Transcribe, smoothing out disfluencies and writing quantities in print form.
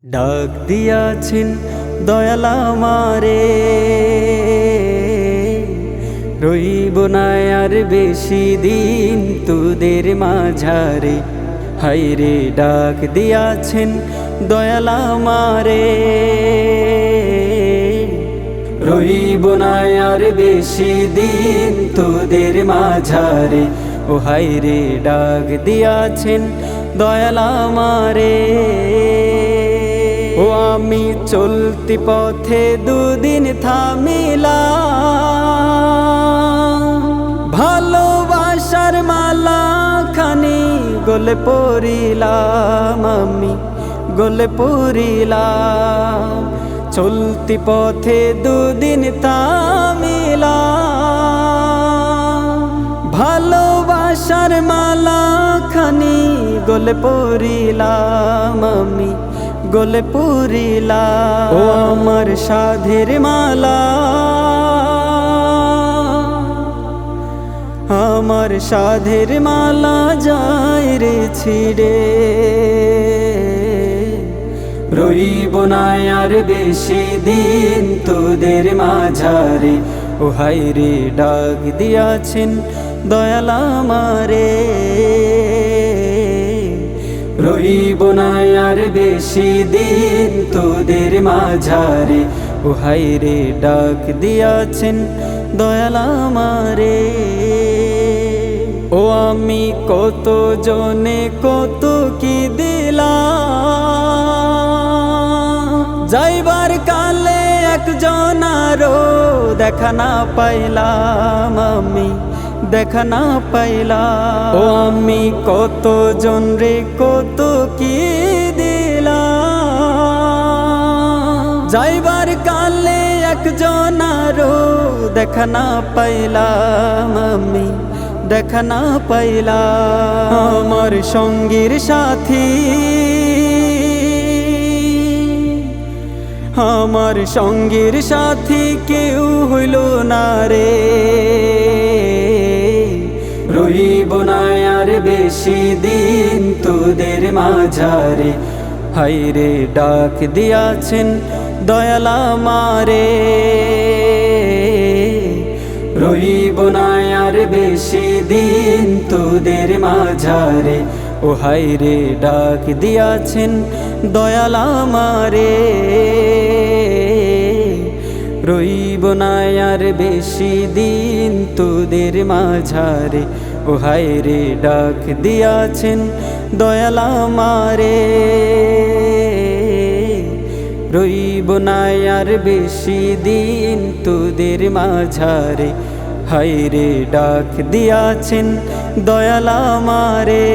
ডাক দিয়াছেন দয়াল আমারে, রইব না আর বেশি দিন তোদের মাঝারে। হায়রে ডাক দিয়াছেন দয়াল আমারে, রইব না আর বেশি দিন তোদের মাঝারে। ও হায়রে ডাক দিয়াছেন দয়াল আমারে। ও আমি চলতি পথে দুদিন থামিলাম, ভালোবাসার মালা খানি গলে পড়িলাম, আমি গলে পড়িলাম। চলতি পথে দুদিন থামিলাম, ভালোবাসার মালা খানি গলে পড়িলাম, আমি গলে পড়িলাম। ও আমার সাধের মালা, আমার সাধের মালা যায় রে ছিড়ে, রইব না আর বেশি দিন তোদের মাঝারে। ও হায়রে ডাক দিয়াছেন দয়াল আমারে, রইব না আর বেশি দিন তোদের মাঝারে। ও হায়রে ডাক দিয়াছেন দয়াল আমারে। ও আমি কত জনে কত কি দিলাম, যাইবার কালে একজনারও দেখা না পাইলাম, আমি দেখা না পাইলাম। ও আমি কত জন রে কত কি দিলাম, যাইবার কালে একজনারও দেখা না পাইলাম, আমি দেখা না পাইলাম। আমার সঙ্গীর সাথী, আমার সঙ্গীর সাথী কেউ হইল না রে, রইব না আর বেশি দিন তোদের মাঝারে। হায়রে ডাক দিয়াছেন দয়াল আমারে, রইব না আর বেশি দিন তোদের মাঝারে। ও হায়রে ডাক দিয়াছেন দয়াল আমারে, রইব না আর বেশি দিন তোদের মাঝারে। ও হায়রে ডাক দিয়াছেন দয়াল আমারে, রইব না আর বেশি দিন তোদের মাঝারে। হায়রে ডাক দিয়াছেন দয়াল আমারে।